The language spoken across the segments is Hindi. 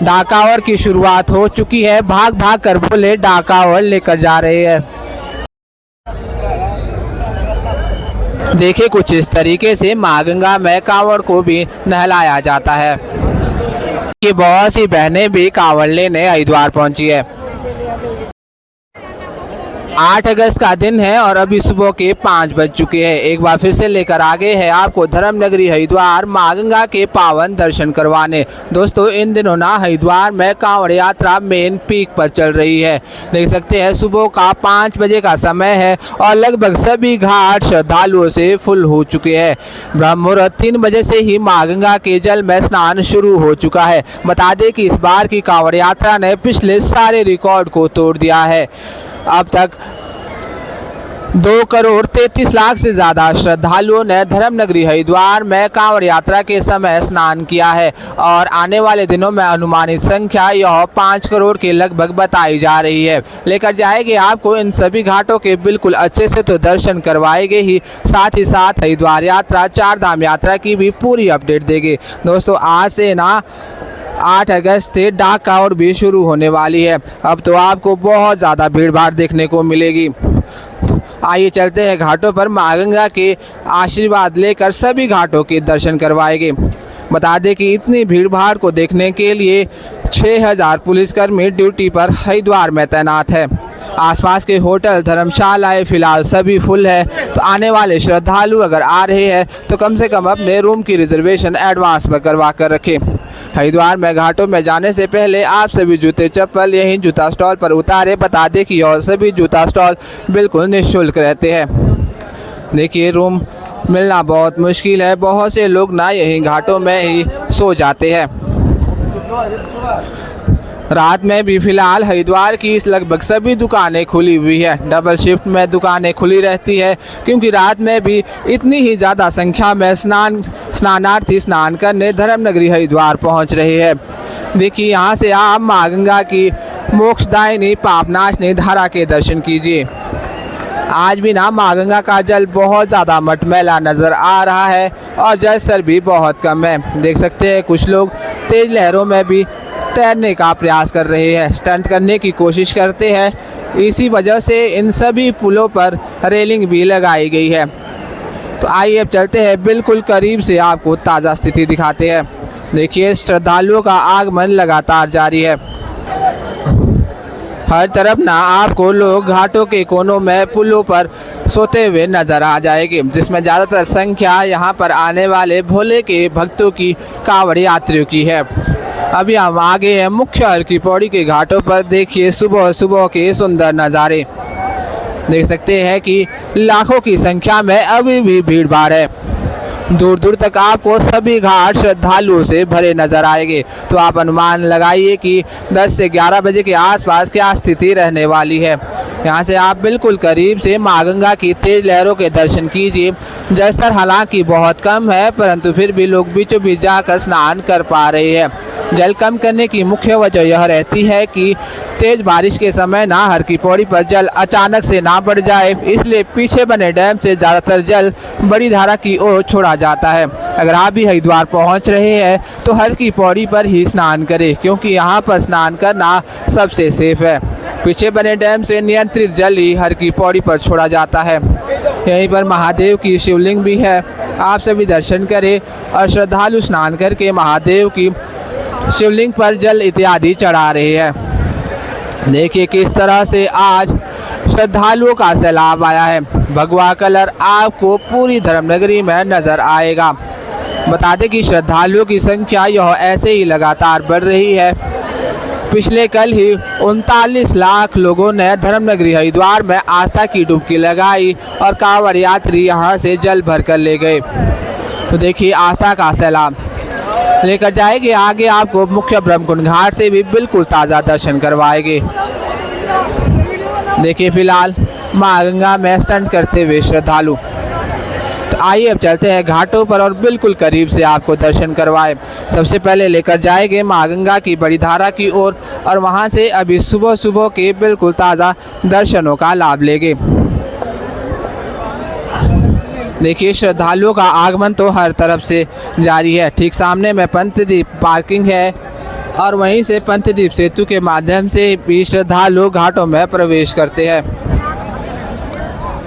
डाकावर की शुरुआत हो चुकी है। भाग भाग कर भोले डाकावर लेकर जा रहे हैं। देखिए कुछ इस तरीके से माँ गंगा में कांवड़ को भी नहलाया जाता है कि बहुत सी बहनें भी कांवड़ लेने हरिद्वार पहुंची है। 8 अगस्त का दिन है और अभी सुबह के 5 बज चुके हैं। एक बार फिर से लेकर आ गए हैं आपको धर्म नगरी हरिद्वार माँ गंगा के पावन दर्शन करवाने। दोस्तों इन दिनों ना हरिद्वार में कांवड़ यात्रा मेन पीक पर चल रही है। देख सकते हैं सुबह का 5 बजे का समय है और लगभग सभी घाट श्रद्धालुओं से फुल हो चुके हैं। ब्रह्म मुहूर्त 3 बजे से ही माँ गंगा के जल में स्नान शुरू हो चुका है। बता दें कि इस बार की कांवड़ यात्रा ने पिछले सारे रिकॉर्ड को तोड़ दिया है। अब तक 2 करोड़ 33 लाख से ज़्यादा श्रद्धालुओं ने धर्म नगरी हरिद्वार में कांवड़ यात्रा के समय स्नान किया है और आने वाले दिनों में अनुमानित संख्या यह 5 करोड़ के लगभग बताई जा रही है। लेकर जाएंगे आपको इन सभी घाटों के बिल्कुल अच्छे से तो दर्शन करवाएंगे ही, साथ ही साथ हरिद्वार यात्रा 4 धाम यात्रा की भी पूरी अपडेट देंगे। दोस्तों आज से ना 8 अगस्त से डाक कांवड़ भी शुरू होने वाली है। अब तो आपको बहुत ज़्यादा भीड़ भाड़ देखने को मिलेगी। आइए चलते हैं घाटों पर माँ गंगा के आशीर्वाद लेकर सभी घाटों के दर्शन करवाएंगे। बता दें कि इतनी भीड़ भाड़ को देखने के लिए 6000 पुलिसकर्मी ड्यूटी पर हरिद्वार में तैनात है। आसपास के होटल धर्मशालाएं फिलहाल सभी फुल है। तो आने वाले श्रद्धालु अगर आ रहे हैं तो कम से कम अपने रूम की रिजर्वेशन एडवांस में करवा कर रखें। हरिद्वार में घाटों में जाने से पहले आप सभी जूते चप्पल यहीं जूता स्टॉल पर उतारे। बता दें कि और सभी जूता स्टॉल बिल्कुल निःशुल्क रहते हैं। देखिए रूम मिलना बहुत मुश्किल है। बहुत से लोग ना यहीं घाटों में ही सो जाते हैं। रात में भी फिलहाल हरिद्वार की लगभग सभी दुकानें खुली हुई है। डबल शिफ्ट में दुकानें खुली रहती है क्योंकि रात में भी इतनी ही ज़्यादा संख्या में स्नानार्थी स्नान करने धर्म नगरी हरिद्वार पहुंच रहे हैं। देखिए यहाँ से आप माँ गंगा की मोक्षदायिनी पापनाशनी धारा के दर्शन कीजिए। आज भी ना माँ गंगा का जल बहुत ज़्यादा मटमैला नज़र आ रहा है और जल स्तर भी बहुत कम है। देख सकते हैं कुछ लोग तेज़ लहरों में भी तैरने का प्रयास कर रहे हैं, स्टंट करने की कोशिश करते हैं। इसी वजह से इन सभी पुलों पर रेलिंग भी लगाई गई है। तो आइए अब चलते हैं बिल्कुल करीब से आपको ताज़ा स्थिति दिखाते हैं। देखिए श्रद्धालुओं का आगमन लगातार जारी है। हर तरफ ना आपको लोग घाटों के कोनों में पुलों पर सोते हुए नजर आ जाएंगे, जिसमें ज़्यादातर संख्या यहाँ पर आने वाले भोले के भक्तों की कांवड़ यात्रियों की है। अभी हम आगे हैं मुख्य हर की पौड़ी के घाटों पर। देखिए सुबह सुबह के सुंदर नज़ारे देख सकते हैं कि लाखों की संख्या में अभी भी भीड़ भाड़ है। दूर दूर तक आपको सभी घाट श्रद्धालुओं से भरे नजर आएंगे। तो आप अनुमान लगाइए कि 10 से 11 बजे के आसपास क्या स्थिति रहने वाली है। यहाँ से आप बिल्कुल करीब से माँ गंगा की तेज लहरों के दर्शन कीजिए। जलस्तर हालांकि बहुत कम है परंतु फिर भी लोग बीचों बीच जाकर स्नान कर पा रहे हैं। जल कम करने की मुख्य वजह यह रहती है कि तेज बारिश के समय ना हर की पौड़ी पर जल अचानक से ना बढ़ जाए, इसलिए पीछे बने डैम से ज़्यादातर जल बड़ी धारा की ओर छोड़ा जाता है। अगर आप भी हरिद्वार पहुंच रहे हैं तो हर की पौड़ी पर ही स्नान करें क्योंकि यहां पर स्नान करना सबसे सेफ है। पीछे बने डैम से नियंत्रित जल ही हर की पौड़ी पर छोड़ा जाता है। यहीं पर महादेव की शिवलिंग भी है। आप सभी दर्शन करें और श्रद्धालु स्नान करके महादेव की शिवलिंग पर जल इत्यादि चढ़ा रहे हैं। देखिए किस तरह से आज श्रद्धालुओं का सैलाब आया है। भगवा कलर आपको पूरी धर्मनगरी में नजर आएगा। बता दें कि श्रद्धालुओं की संख्या यह ऐसे ही लगातार बढ़ रही है। पिछले कल ही 39 लाख लोगों ने धर्मनगरी हरिद्वार में आस्था की डुबकी लगाई और कांवड़ यात्री यहां से जल भर कर ले गए। तो देखिए आस्था का सैलाब लेकर जाएंगे आगे आपको मुख्य ब्रह्मकुंड घाट से भी बिल्कुल ताज़ा दर्शन करवाएंगे। देखिए फिलहाल माँ गंगा में स्टंट करते हुए श्रद्धालु। तो आइए अब चलते हैं घाटों पर और बिल्कुल करीब से आपको दर्शन करवाएं। सबसे पहले लेकर जाएंगे माँ गंगा की बड़ी धारा की ओर और वहां से अभी सुबह सुबह के बिल्कुल ताज़ा दर्शनों का लाभ लेंगे। देखिए श्रद्धालुओं का आगमन तो हर तरफ से जारी है। ठीक सामने में पंतदीप पार्किंग है और वहीं से पंथदीप सेतु के माध्यम से भी श्रद्धालु घाटों में प्रवेश करते हैं।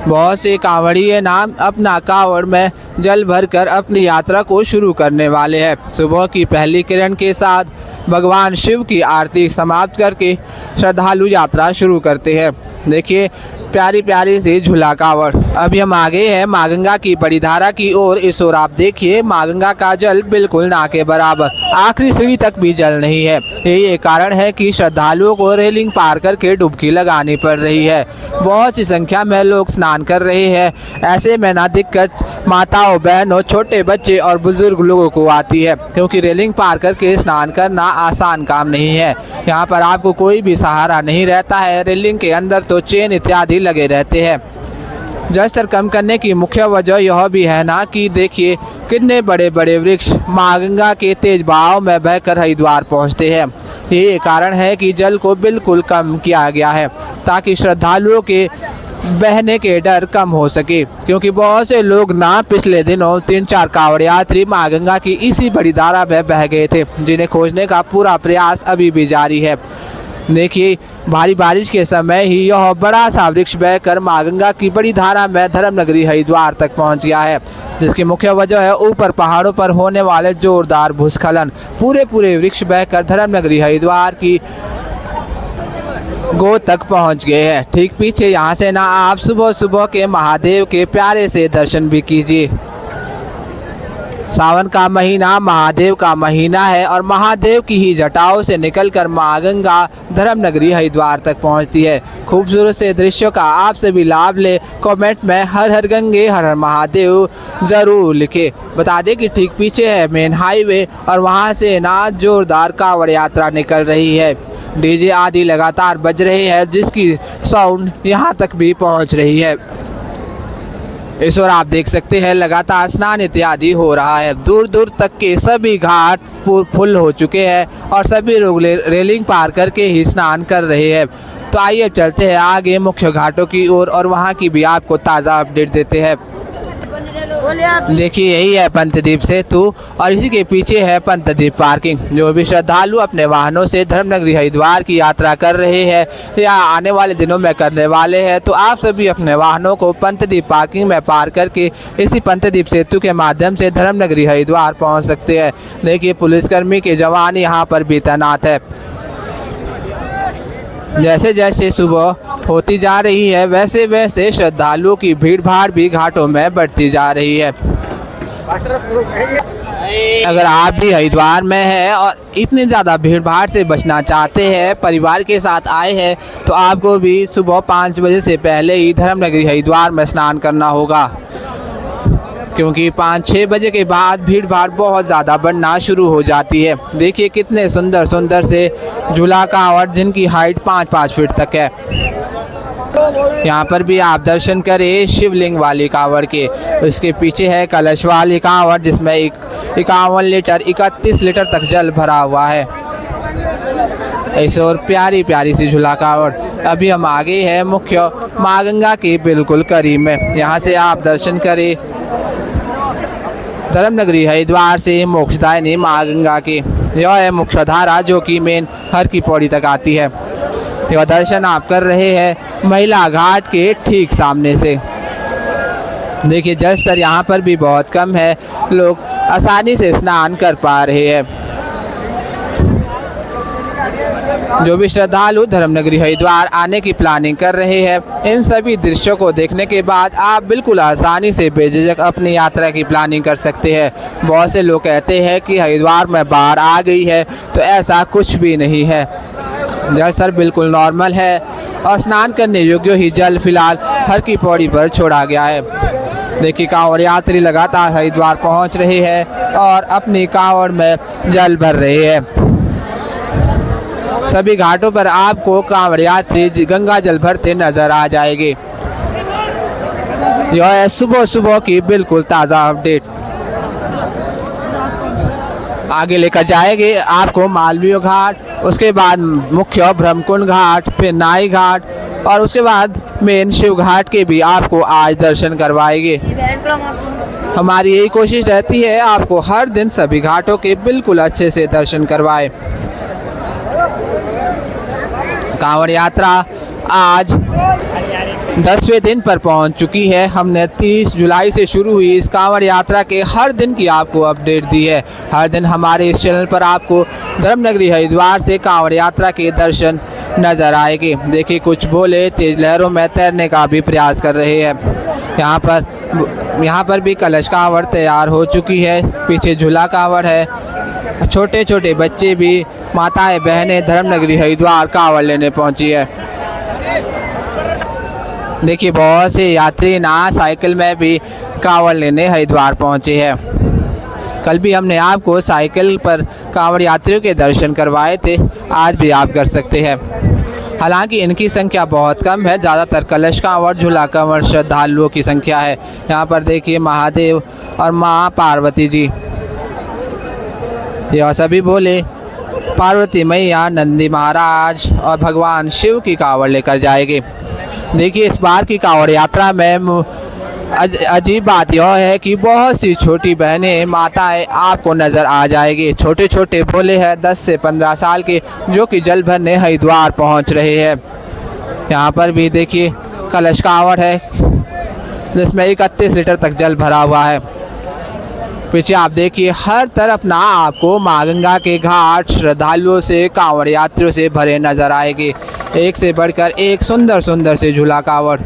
बहुत से कांवड़िए नाम अपना कांवड़ में जल भरकर अपनी यात्रा को शुरू करने वाले हैं। सुबह की पहली किरण के साथ भगवान शिव की आरती समाप्त करके श्रद्धालु यात्रा शुरू करते हैं। देखिए प्यारी प्यारी सी झूला कांवड़। अभी हम आ गए हैं माँ गंगा की बड़ी धारा की ओर। इस ओर आप देखिए माँ गंगा का जल बिल्कुल ना के बराबर, आखिरी सीढ़ी तक भी जल नहीं है। यही कारण है कि श्रद्धालुओं को रेलिंग पार करके डुबकी लगानी पड़ रही है। बहुत सी संख्या में लोग स्नान कर रहे हैं। ऐसे में ना दिक्कत माताओं, बहनों, छोटे बच्चे और बुजुर्ग लोगों को आती है, क्योंकि रेलिंग पार करके स्नान करना आसान काम नहीं है। यहाँ पर आपको कोई भी सहारा नहीं रहता है। रेलिंग के अंदर तो चेन इत्यादि लगे रहते हैं। जल स्तर कम करने की मुख्य वजह यह भी है ना कि देखिए कितने बड़े बड़े वृक्ष माँ गंगा के तेज बहाव में बहकर हरिद्वार पहुँचते हैं। यही कारण है कि जल को बिल्कुल कम किया गया है, ताकि श्रद्धालुओं के बहने के डर कम हो सके। क्योंकि बहुत से लोग ना पिछले दिनों 3-4 कांवड़ यात्री माँ गंगा की इसी बड़ी धारा में बह गए थे, जिन्हें खोजने का पूरा प्रयास अभी भी जारी है। देखिए भारी बारिश के समय ही यह बड़ा सा वृक्ष बहकर माँ गंगा की बड़ी धारा में धर्मनगरी हरिद्वार तक पहुँच गया है, जिसकी मुख्य वजह है ऊपर पहाड़ों पर होने वाले जोरदार भूस्खलन। पूरे वृक्ष बहकर धर्मनगरी हरिद्वार की गोद तक पहुंच गए हैं। ठीक पीछे यहाँ से ना आप सुबह सुबह के महादेव के प्यारे से दर्शन भी कीजिए। सावन का महीना महादेव का महीना है और महादेव की ही जटाओं से निकलकर माँ गंगा धर्मनगरी हरिद्वार तक पहुंचती है। खूबसूरत से दृश्यों का आप सभी लाभ ले। कमेंट में हर हर गंगे हर हर महादेव ज़रूर लिखे। बता दें कि ठीक पीछे है मेन हाईवे और वहां से ना जोरदार कांवड़ यात्रा निकल रही है। डीजे आदि लगातार बज रहे हैं, जिसकी साउंड यहां तक भी पहुंच रही है। इस ओर आप देख सकते हैं लगातार स्नान इत्यादि हो रहा है। दूर दूर तक के सभी घाट फुल हो चुके हैं और सभी लोग रेलिंग पार करके ही स्नान कर रहे हैं। तो आइए चलते हैं आगे मुख्य घाटों की ओर और वहां की भी आपको ताज़ा अपडेट देते हैं। देखिए यही है पंथदीप सेतु और इसी के पीछे है पंथदीप पार्किंग। जो भी श्रद्धालु अपने वाहनों से धर्मनगरी हरिद्वार की यात्रा कर रहे हैं या आने वाले दिनों में करने वाले हैं, तो आप सभी अपने वाहनों को पंथदीप पार्किंग में पार करके इसी पंथदीप सेतु के माध्यम से धर्मनगरी हरिद्वार पहुंच सकते हैं। देखिए पुलिसकर्मी के जवान यहाँ पर भी तैनात है। जैसे जैसे सुबह होती जा रही है वैसे वैसे श्रद्धालुओं की भीड़ भाड़ भी घाटों में बढ़ती जा रही है। अगर आप भी हरिद्वार में हैं और इतनी ज़्यादा भीड़ भाड़ से बचना चाहते हैं, परिवार के साथ आए हैं, तो आपको भी सुबह 5 बजे से पहले ही धर्मनगरी हरिद्वार में स्नान करना होगा, क्योंकि 5-6 बजे के बाद भीड़ भाड़ बहुत ज़्यादा बढ़ना शुरू हो जाती है। देखिए कितने सुंदर सुंदर से झूला कांवड़ जिनकी हाइट 5-5 फीट तक है। यहाँ पर भी आप दर्शन करें शिवलिंग वाली कांवड़ के। उसके पीछे है कलश वाली कांवड़ जिसमें 51 लीटर 31 लीटर तक जल भरा हुआ है। ऐसे और प्यारी प्यारी सी झूला कांवड़। अभी हम आ गए हैं मुख्य माँ गंगा के बिल्कुल करीब में। यहाँ से आप दर्शन करें धर्मनगरी हरिद्वार से मोक्षदायिनी माँ गंगा की। यह है मुख्य धारा जो कि मेन हर की पौड़ी तक आती है। यह दर्शन आप कर रहे हैं महिला घाट के ठीक सामने से। देखिए जल स्तर यहाँ पर भी बहुत कम है, लोग आसानी से स्नान कर पा रहे हैं। जो भी श्रद्धालु धर्मनगरी हरिद्वार आने की प्लानिंग कर रहे हैं, इन सभी दृश्यों को देखने के बाद आप बिल्कुल आसानी से बेझिझक अपनी यात्रा की प्लानिंग कर सकते हैं। बहुत से लोग कहते हैं कि हरिद्वार में बाढ़ आ गई है, तो ऐसा कुछ भी नहीं है। जल स्तर बिल्कुल नॉर्मल है और स्नान करने योग्य ही जल फिलहाल हर की पौड़ी पर छोड़ा गया है। देखिए कांवड़ यात्री लगातार हरिद्वार पहुंच रहे हैं और अपनी कांवड़ में जल भर रहे हैं। सभी घाटों पर आपको कांवड़ यात्री गंगा जल भरते नजर आ जाएंगे। यह है सुबह सुबह की बिल्कुल ताज़ा अपडेट। आगे लेकर जाएंगे आपको मालवीय घाट, उसके बाद मुख्य ब्रह्मकुंड घाट, फिर नाई घाट और उसके बाद मेन शिव घाट के भी आपको आज दर्शन करवाएंगे। हमारी यही कोशिश रहती है आपको हर दिन सभी घाटों के बिल्कुल अच्छे से दर्शन करवाएं। कांवड़ यात्रा आज 10वें दिन पर पहुंच चुकी है। हमने 30 जुलाई से शुरू हुई इस कांवड़ यात्रा के हर दिन की आपको अपडेट दी है। हर दिन हमारे इस चैनल पर आपको धर्मनगरी हरिद्वार से कांवड़ यात्रा के दर्शन नज़र आएंगे। देखिए, कुछ बोले तेज लहरों में तैरने का भी प्रयास कर रहे हैं। यहाँ पर भी कलश कांवड़ तैयार हो चुकी है। पीछे झूला कांवड़ है। छोटे छोटे बच्चे भी, माताएं बहनें धर्मनगरी हरिद्वार कांवड़ लेने पहुंची है। देखिए, बहुत से यात्री ना साइकिल में भी कांवड़ लेने हरिद्वार पहुंचे हैं। कल भी हमने आपको साइकिल पर कांवड़ यात्रियों के दर्शन करवाए थे, आज भी आप कर सकते हैं। हालांकि इनकी संख्या बहुत कम है। ज़्यादातर कलश कांवड़, झूला कांवड़ श्रद्धालुओं की संख्या है। यहाँ पर देखिए महादेव और माँ पार्वती जी, यह सभी बोले पार्वती मैया, नंदी महाराज और भगवान शिव की कांवड़ लेकर जाएंगे। देखिए, इस बार की कांवड़ यात्रा में अजीब बात यह है कि बहुत सी छोटी बहनें, माताएं आपको नज़र आ जाएगी। छोटे छोटे भोले हैं 10 से 15 साल के, जो कि जल भरने हरिद्वार पहुंच रहे हैं। यहाँ पर भी देखिए कलश कांवड़ है, जिसमें 31 लीटर तक जल भरा हुआ है। पीछे आप देखिए हर तरफ ना आपको माँ गंगा के घाट श्रद्धालुओं से, कांवड़ यात्रियों से भरे नजर आएंगे। एक से बढ़कर एक सुंदर सुंदर से झूला कांवड़।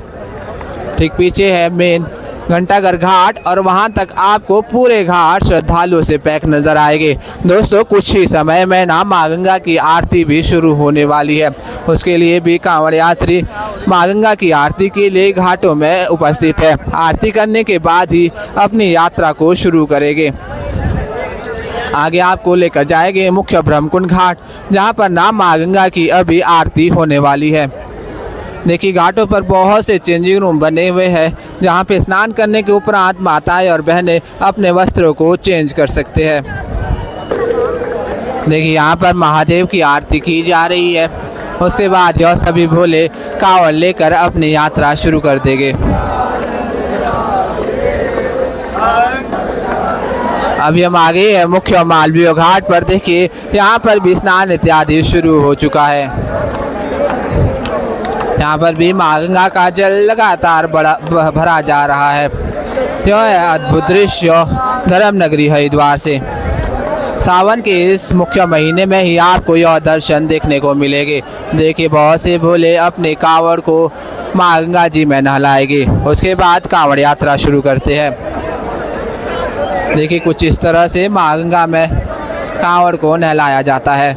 ठीक पीछे है मेन घंटाघर घाट, और वहां तक आपको पूरे घाट श्रद्धालुओं से पैक नजर आएंगे। दोस्तों, कुछ ही समय में ना माँ गंगा की आरती भी शुरू होने वाली है। उसके लिए भी कांवड़ यात्री माँ गंगा की आरती के लिए घाटों में उपस्थित है। आरती करने के बाद ही अपनी यात्रा को शुरू करेंगे। आगे आपको लेकर जाएंगे मुख्य ब्रह्मकुंड घाट, जहाँ पर ना माँ गंगा की अभी आरती होने वाली है। देखिए, घाटों पर बहुत से चेंजिंग रूम बने हुए हैं, जहाँ पे स्नान करने के उपरांत माताएं और बहनें अपने वस्त्रों को चेंज कर सकते हैं। देखिए, यहाँ पर महादेव की आरती की जा रही है। उसके बाद यह सभी भोले कांवड़ लेकर अपनी यात्रा शुरू कर देंगे। अभी हम आगे हैं मुख्य मालवीय घाट पर। देखिए, यहाँ पर भी स्नान इत्यादि शुरू हो चुका है। यहाँ पर भी माँ गंगा का जल लगातार भरा जा रहा है। यह है अद्भुत दृश्य धर्मनगरी हरिद्वार से। सावन के इस मुख्य महीने में ही आपको यह दर्शन देखने को मिलेंगे। देखिए, बहुत से भोले अपने कांवड़ को माँ गंगा जी में नहलाएंगे। उसके बाद कांवड़ यात्रा शुरू करते हैं। देखिए, कुछ इस तरह से माँ गंगा में कांवड़ को नहलाया जाता है।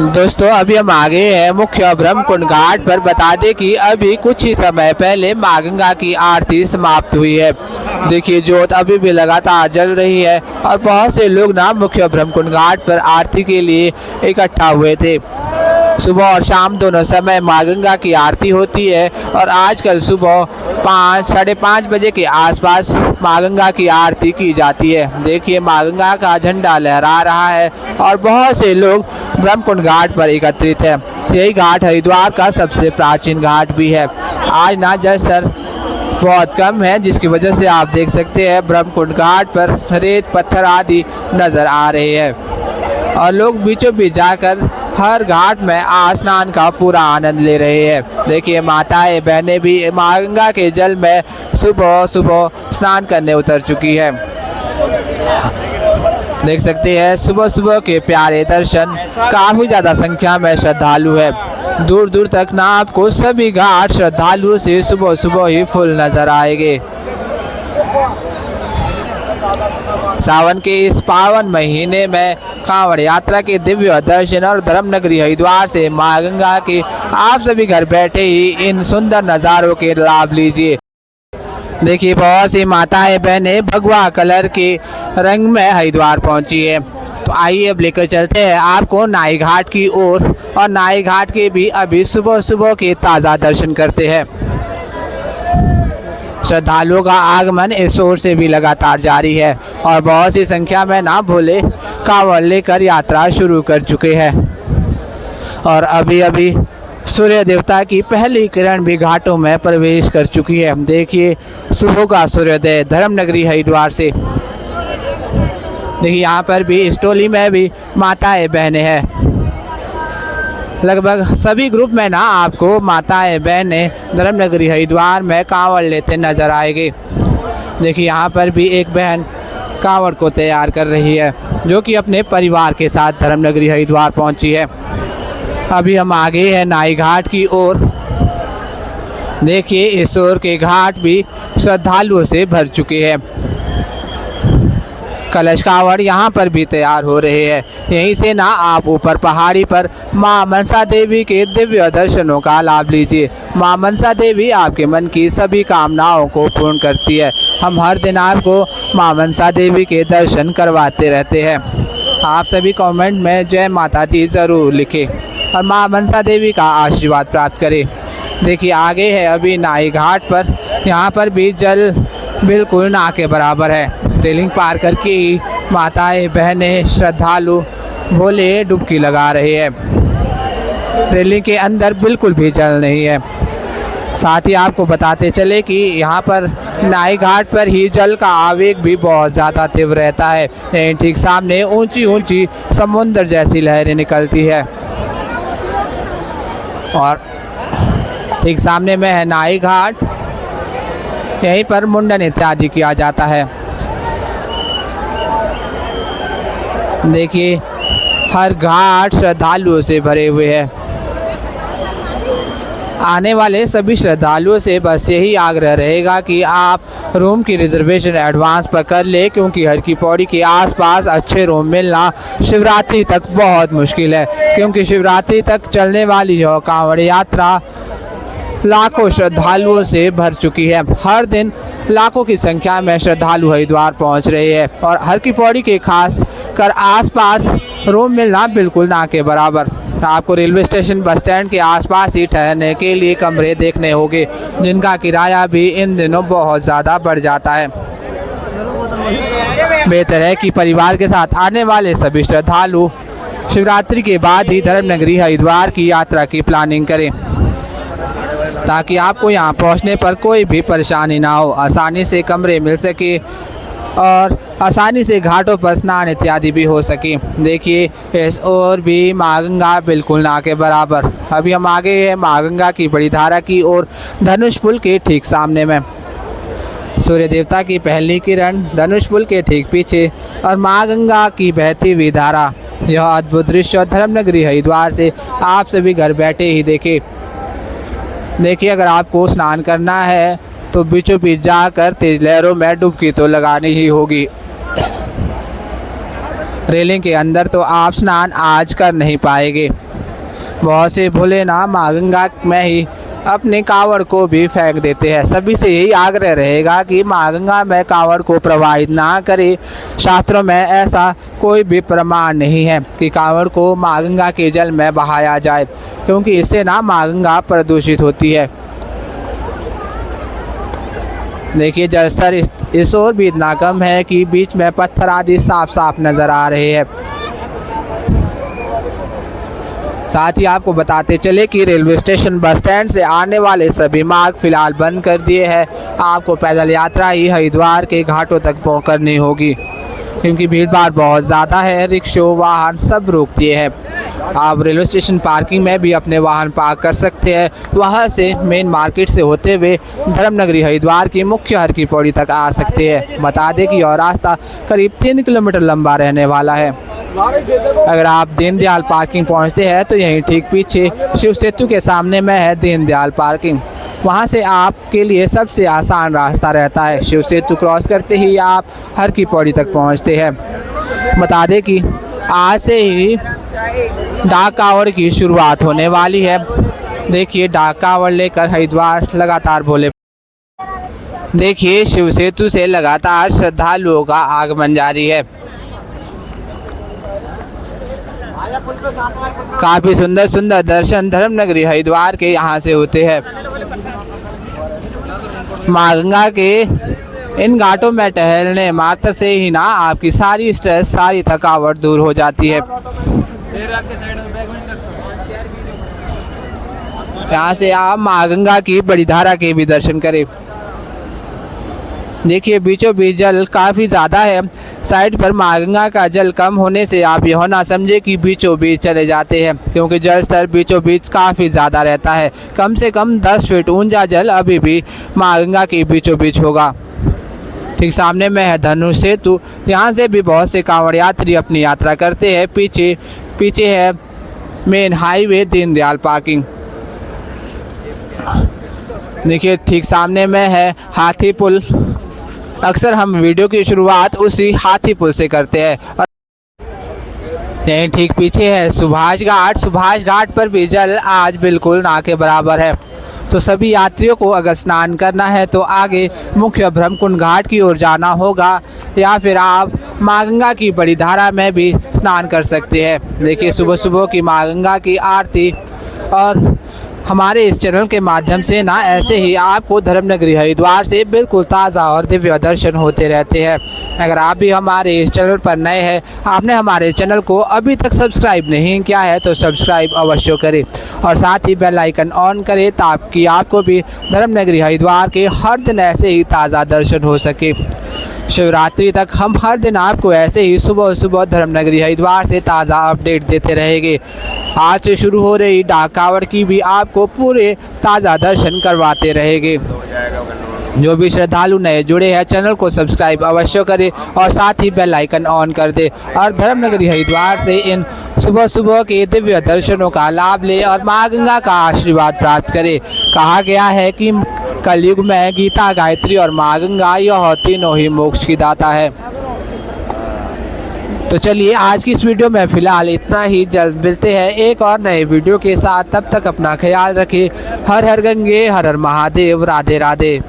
दोस्तों, अभी हम आगे हैं मुख्य ब्रह्मकुंड घाट पर। बता दें कि अभी कुछ ही समय पहले माँ गंगा की आरती समाप्त हुई है। देखिए, ज्योत अभी भी लगातार जल रही है और बहुत से लोग ना मुख्य ब्रह्मकुंड घाट पर आरती के लिए इकट्ठा हुए थे। सुबह और शाम दोनों समय माँ गंगा की आरती होती है और आजकल सुबह 5, 5:30 बजे के आसपास माँ गंगा की आरती की जाती है। देखिए, माँ गंगा का झंडा लहरा रहा है और बहुत से लोग ब्रह्मकुंड घाट पर एकत्रित है। यही घाट हरिद्वार का सबसे प्राचीन घाट भी है। आज ना जल स्तर बहुत कम है, जिसकी वजह से आप देख सकते हैं ब्रह्मकुंड घाट पर रेत पत्थर आदि नज़र आ रहे हैं और लोग बीचों बीच जाकर हर घाट में स्नान का पूरा आनंद ले रहे हैं। देखिए, माताएं बहनें भी माँ गंगा के जल में सुबह सुबह स्नान करने उतर चुकी है। देख सकते हैं सुबह सुबह के प्यारे दर्शन। काफ़ी ज़्यादा संख्या में श्रद्धालु है। दूर दूर तक ना आपको सभी घाट श्रद्धालुओं से सुबह सुबह ही फुल नजर आएंगे। सावन के इस पावन महीने में कांवड़ यात्रा के दिव्य दर्शन और धर्मनगरी हरिद्वार से माँ गंगा के आप सभी घर बैठे ही इन सुंदर नज़ारों के लाभ लीजिए। देखिए, बहुत सी माताएं बहनें भगवा कलर के रंग में हरिद्वार पहुंची है। तो आइए अब लेकर चलते हैं आपको नाई घाट की ओर, और नाई घाट के भी अभी सुबह सुबह के ताज़ा दर्शन करते हैं। श्रद्धालुओं का आगमन इस ओर से भी लगातार जारी है और बहुत सी संख्या में ना भोले कांवड़ लेकर यात्रा शुरू कर चुके हैं। और अभी अभी सूर्य देवता की पहली किरण भी घाटों में प्रवेश कर चुकी है। देखिए, सुबह का सूर्योदय धर्मनगरी हरिद्वार से। देखिए, यहाँ पर भी इस टोली में भी माताएं बहनें हैं। लगभग सभी ग्रुप में ना आपको माताएं बहनें धर्मनगरी हरिद्वार में कांवड़ लेते नजर आएंगे। देखिए यहाँ पर भी एक बहन कांवड़ को तैयार कर रही है, जो कि अपने परिवार के साथ धर्मनगरी हरिद्वार पहुंची है। अभी हम आगे हैं नाई घाट की ओर। देखिए इस ओर के घाट भी श्रद्धालुओं से भर चुके हैं। कलश कावड़ यहाँ पर भी तैयार हो रहे हैं। यहीं से ना आप ऊपर पहाड़ी पर मां मनसा देवी के दिव्य दर्शनों का लाभ लीजिए। मां मनसा देवी आपके मन की सभी कामनाओं को पूर्ण करती है। हम हर दिन आपको मां मनसा देवी के दर्शन करवाते रहते हैं। आप सभी कमेंट में जय माता दी ज़रूर लिखें और मां मनसा देवी का आशीर्वाद प्राप्त करें। देखिए आगे है अभी नाई घाट पर। यहाँ पर भी जल बिल्कुल ना के बराबर है। रेलिंग पार करके ही माताएं बहनें श्रद्धालु भोले डुबकी लगा रहे हैं। रेलिंग के अंदर बिल्कुल भी जल नहीं है। साथ ही आपको बताते चले कि यहाँ पर नाई घाट पर ही जल का आवेग भी बहुत ज़्यादा तीव्र रहता है। यहीं ठीक सामने ऊंची ऊंची समुद्र जैसी लहरें निकलती है और ठीक सामने में है नाई घाट। यहीं पर मुंडन इत्यादि किया जाता है। देखिए हर घाट श्रद्धालुओं से भरे हुए हैं। आने वाले सभी श्रद्धालुओं से बस यही आग्रह रहेगा कि आप रूम की रिजर्वेशन एडवांस पर कर ले, क्योंकि हर की पौड़ी के आसपास अच्छे रूम मिलना शिवरात्रि तक बहुत मुश्किल है। क्योंकि शिवरात्रि तक चलने वाली यह कांवड़ यात्रा लाखों श्रद्धालुओं से भर चुकी है। हर दिन लाखों की संख्या में श्रद्धालु हरिद्वार पहुंच रहे हैं और हर की पौड़ी के खास कर आसपास रूम मिलना बिल्कुल ना के बराबर। आपको रेलवे स्टेशन बस स्टैंड के आसपास ही ठहरने के लिए कमरे देखने होंगे, जिनका किराया भी इन दिनों बहुत ज़्यादा बढ़ जाता है। बेहतर है कि परिवार के साथ आने वाले सभी श्रद्धालु शिवरात्रि के बाद ही धर्मनगरी हरिद्वार की यात्रा की प्लानिंग करें, ताकि आपको यहाँ पहुँचने पर कोई भी परेशानी ना हो, आसानी से कमरे मिल सके और आसानी से घाटों पर स्नान इत्यादि भी हो सके। देखिए इस और भी माँ गंगा बिल्कुल ना के बराबर। अभी हम आगे हैं माँ गंगा की बड़ी धारा की ओर। धनुष पुल के ठीक सामने में सूर्य देवता की पहली किरण धनुष पुल के ठीक पीछे और माँ गंगा की बहती हुई धारा। यह अद्भुत दृश्य धर्मनगरी हरिद्वार से आप सभी घर बैठे ही देखे। देखिए अगर आपको स्नान करना है तो बीचों बीच जाकर तेज लहरों में डुबकी तो लगानी ही होगी। रेलिंग के अंदर तो आप स्नान आज कर नहीं पाएंगे। बहुत से भोले ना माँ गंगा में ही अपने कावड़ को भी फेंक देते हैं। सभी से यही आग्रह रहेगा कि माँ गंगा में कावड़ को प्रवाहित ना करे। शास्त्रों में ऐसा कोई भी प्रमाण नहीं है कि कावड़ को माँ गंगा के जल में बहाया जाए, क्योंकि इससे ना माँ गंगा प्रदूषित होती है। देखिए जलस्तर इस ओर भी इतना कम है कि बीच में पत्थर आदि साफ साफ नज़र आ रहे हैं। साथ ही आपको बताते चले कि रेलवे स्टेशन बस स्टैंड से आने वाले सभी मार्ग फिलहाल बंद कर दिए हैं। आपको पैदल यात्रा ही हरिद्वार के घाटों तक करनी होगी, क्योंकि भीड़ भाड़ बहुत ज़्यादा है। रिक्शों वाहन सब रोक दिए हैं। आप रेलवे स्टेशन पार्किंग में भी अपने वाहन पार्क कर सकते हैं। वहाँ से मेन मार्केट से होते हुए धर्मनगरी हरिद्वार की मुख्य हर की पौड़ी तक आ सकते हैं। बता दें कि यह रास्ता करीब 3 किलोमीटर लंबा रहने वाला है। अगर आप दीनदयाल पार्किंग पहुँचते हैं तो यहीं ठीक पीछे शिव सेतु के सामने में है दीनदयाल पार्किंग। वहाँ से आपके लिए सबसे आसान रास्ता रहता है। शिव सेतु क्रॉस करते ही आप हर की पौड़ी तक पहुँचते हैं। बता दें कि आज से ही डाक कावड़ की शुरुआत होने वाली है। देखिए डाक कावड़ लेकर हरिद्वार लगातार भोले। देखिए शिव सेतु से लगातार श्रद्धालुओं का आगमन जारी है। काफ़ी सुंदर सुंदर दर्शन धर्मनगरी हरिद्वार के यहाँ से होते हैं। माँ गंगा के इन घाटों में टहलने मात्र से ही ना आपकी सारी स्ट्रेस सारी थकावट दूर हो जाती है। यहाँ से आप माँ गंगा की बड़ी धारा के भी दर्शन करें। देखिए बीचों बीच जल काफ़ी ज़्यादा है। साइड पर माँ गंगा का जल कम होने से आप यह ना समझे कि बीचों बीच चले जाते हैं, क्योंकि जल स्तर बीचों बीच काफ़ी ज़्यादा रहता है। कम से कम 10 फीट ऊंचा जल अभी भी माँ गंगा के बीचों बीच होगा। ठीक सामने में है धनुष सेतु, यहाँ से भी बहुत से कांवड़ यात्री अपनी यात्रा करते हैं। पीछे है मेन हाईवे दीनदयाल पार्किंग। देखिए ठीक सामने में है हाथी पुल। अक्सर हम वीडियो की शुरुआत उसी हाथी पुल से करते हैं। यहीं ठीक पीछे है सुभाष घाट। सुभाष घाट पर भी जल आज बिल्कुल ना के बराबर है। तो सभी यात्रियों को अगर स्नान करना है तो आगे मुख्य ब्रह्मकुंड घाट की ओर जाना होगा, या फिर आप माँ गंगा की बड़ी धारा में भी स्नान कर सकते हैं। देखिए सुबह सुबह की माँ गंगा की आरती। और हमारे इस चैनल के माध्यम से ना ऐसे ही आपको धर्मनगरी हरिद्वार से बिल्कुल ताज़ा और दिव्य दर्शन होते रहते हैं। अगर आप भी हमारे इस चैनल पर नए हैं, आपने हमारे चैनल को अभी तक सब्सक्राइब नहीं किया है तो सब्सक्राइब अवश्य करें और साथ ही बेल आइकन ऑन करें ताकि आपको भी धर्मनगरी हरिद्वार के हर दिन ऐसे ही ताज़ा दर्शन हो सके। शिवरात्रि तक हम हर दिन आपको ऐसे ही सुबह सुबह धर्मनगरी हरिद्वार से ताज़ा अपडेट देते रहेंगे। आज से शुरू हो रही डाक कावड़ की भी आपको पूरे ताज़ा दर्शन करवाते रहेंगे। जो भी श्रद्धालु नए जुड़े हैं चैनल को सब्सक्राइब अवश्य करें और साथ ही बेल आइकन ऑन कर दें और धर्मनगरी हरिद्वार से इन सुबह सुबह के दिव्य दर्शनों का लाभ लें और माँ गंगा का आशीर्वाद प्राप्त करें। कहा गया है कि कलयुग में गीता, गायत्री और माँ गंगा यह तीनों ही मोक्ष की दाता है। तो चलिए आज की इस वीडियो में फ़िलहाल इतना ही। जल्द मिलते हैं एक और नए वीडियो के साथ। तब तक अपना ख्याल रखें। हर हर गंगे, हर हर महादेव, राधे राधे।